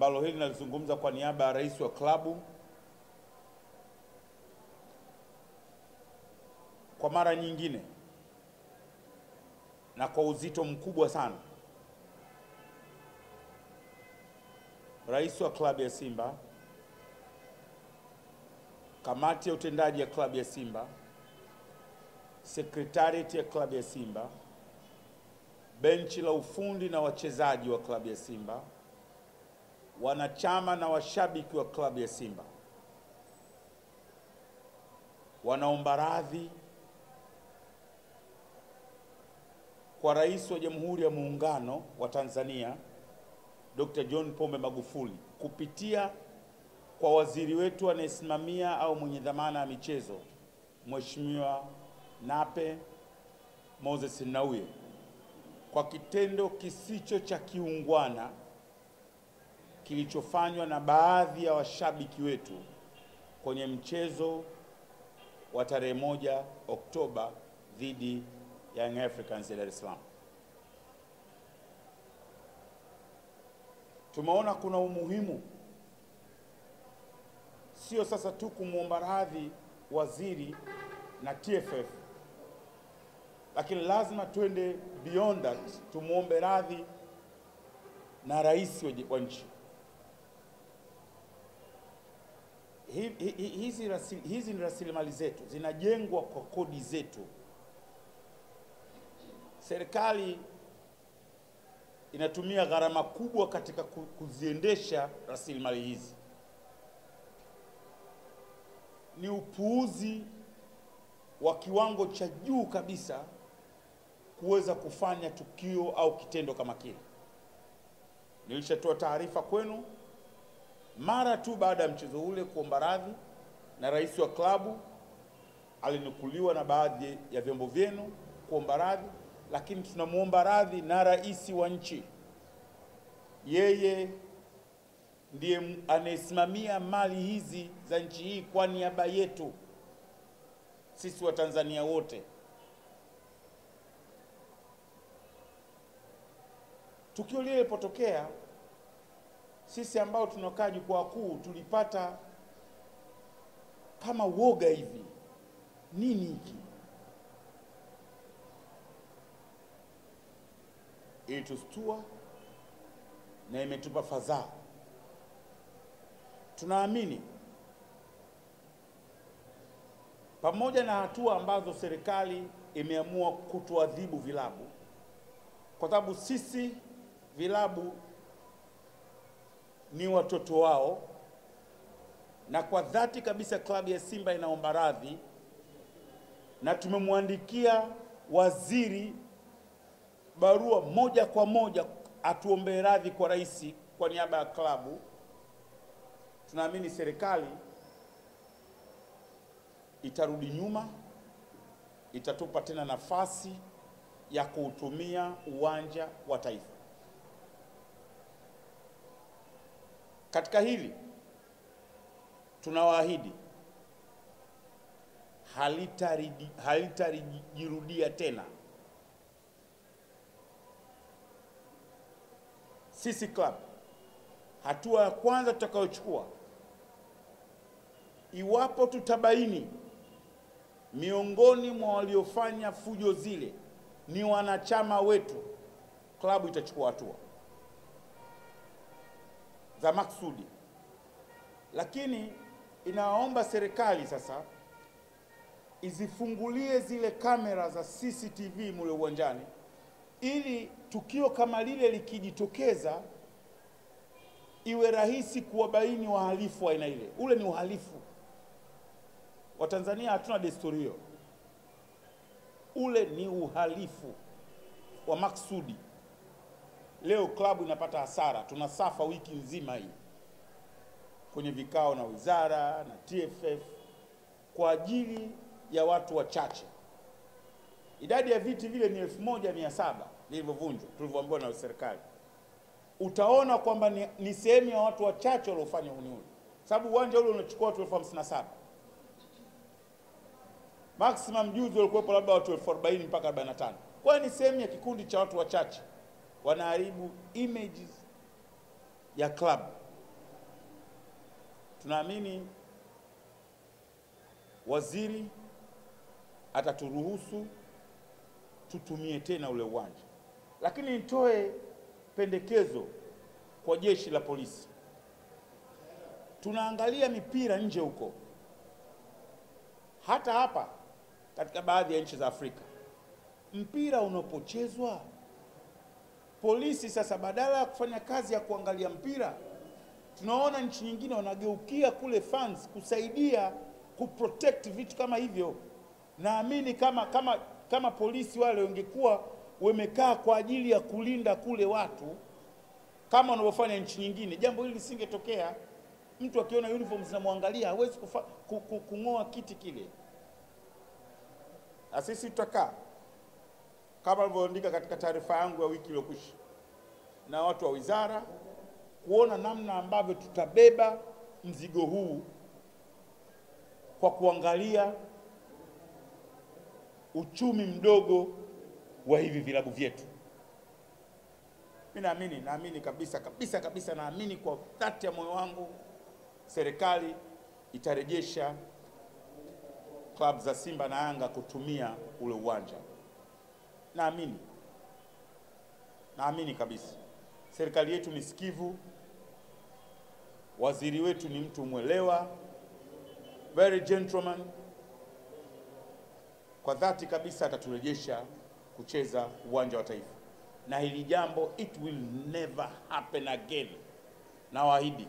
ambalo hili nalizungumza kwa niaba ya rais wa klabu. Kwa mara nyingine na kwa uzito mkubwa sana, rais wa klabu ya Simba, kamati ya utendaji ya klabu ya Simba, sekretarieti ya klabu ya Simba, benchi la ufundi na wachezaji wa klabu ya Simba, wanachama na washabiki wa klabu ya Simba wanaomba radhi kwa Rais wa Jamhuri ya Muungano wa Tanzania Dr. John Pombe Magufuli kupitia kwa waziri wetu anayesimamia au mwenye dhamana ya michezo Mheshimiwa Nape Moses Nnauye kwa kitendo kisicho cha kiungwana kilichofanywa na baadhi ya washabiki wetu kwenye mchezo wa tarehe 1 Oktoba dhidi ya Young Africans ya Dar es Salaam. Tumeona kuna umuhimu sio sasa tu kumwomba radhi waziri na TFF, lakini lazima tuende beyond that, tumuombe radhi na rais wa nchi. Hizi ni rasilimali zetu, zinajengwa kwa kodi zetu. Serikali inatumia gharama kubwa katika kuziendesha rasilimali hizi. Ni upuuzi wa kiwango cha juu kabisa kuweza kufanya tukio au kitendo kama kile. Nilishatoa taarifa kwenu mara tu baada ya mchezo ule kuomba radhi, na rais wa klabu alinukuliwa na baadhi ya vyombo vyenu kuomba radhi, lakini tunamuomba radhi na rais wa nchi. Yeye ndiye anayesimamia mali hizi za nchi hii kwa niaba yetu sisi wa Tanzania wote. Tukio lile lilipotokea, sisi ambao tunakaa jukwaa kuu tulipata kama woga hivi, nini hiki? Ilitustua na imetupa fadhaa. Tunaamini pamoja na hatua ambazo serikali imeamua kutuadhibu vilabu, kwa sababu sisi vilabu ni watoto wao, na kwa dhati kabisa klabu ya Simba inaomba radhi, na tumemwandikia waziri barua moja kwa moja atuombe radhi kwa rais kwa niaba ya klabu. Tunaamini serikali itarudi nyuma, itatupa tena nafasi ya kuutumia uwanja wa Taifa. Katika hili tunawaahidi halitarijirudia tena. Sisi club, hatua ya kwanza tutakayochukua, iwapo tutabaini miongoni mwa waliofanya fujo zile ni wanachama wetu, klabu itachukua hatua za maksudi. Lakini inaomba serikali sasa izifungulie zile kamera za CCTV mule uwanjani, ili tukio kama lile likijitokeza iwe rahisi kuwabaini wahalifu wa aina ile. Ule ni uhalifu. Watanzania hatuna desturi hiyo. Ule ni uhalifu wa maksudi. Leo klabu inapata hasara, tunasafa wiki nzima hii kwenye vikao na wizara na TFF kwa ajili ya watu wachache. Idadi ya viti vile ni 1700 vilivyovunjwa tulivyoambiwa na serikali. Utaona kwamba ni sehemu ya watu wachache waliofanya uhuni, sababu uwanja ule unachukua watu 57,000. Maximum juzi walikuwa labda watu 40,000 mpaka 45. Kwa hiyo ni sehemu ya kikundi cha watu wachache wanaharibu images ya club. tunaamini waziri ataturuhusu tutumie tena ule uwanja. Lakini nitoe pendekezo kwa jeshi la polisi. Tunaangalia mipira nje huko, hata hapa katika baadhi ya nchi za Afrika, mpira unapochezwa, polisi sasa badala ya kufanya kazi ya kuangalia mpira, tunaona nchi nyingine wanageukia kule fans kusaidia kuprotect vitu kama hivyo. Naamini kama polisi wale wangekuwa wamekaa kwa ajili ya kulinda kule watu kama wanavyofanya nchi nyingine, jambo hili lisingetokea. Mtu akiona uniform zinamwangalia hawezi kung'oa kiti kile. Na sisi tutakaa kama nilivyoandika katika taarifa yangu ya wiki iliyokwisha na watu wa wizara, kuona namna ambavyo tutabeba mzigo huu kwa kuangalia uchumi mdogo wa hivi vilabu vyetu. Mimi naamini kabisa, naamini kwa dhati ya moyo wangu serikali itarejesha klabu za Simba na Yanga kutumia ule uwanja. Naamini kabisa. Serikali yetu ni sikivu, waziri wetu ni mtu mwelewa, very gentleman. Kwa dhati kabisa ataturejesha kucheza uwanja wa Taifa, na hili jambo it will never happen again. Nawaahidi.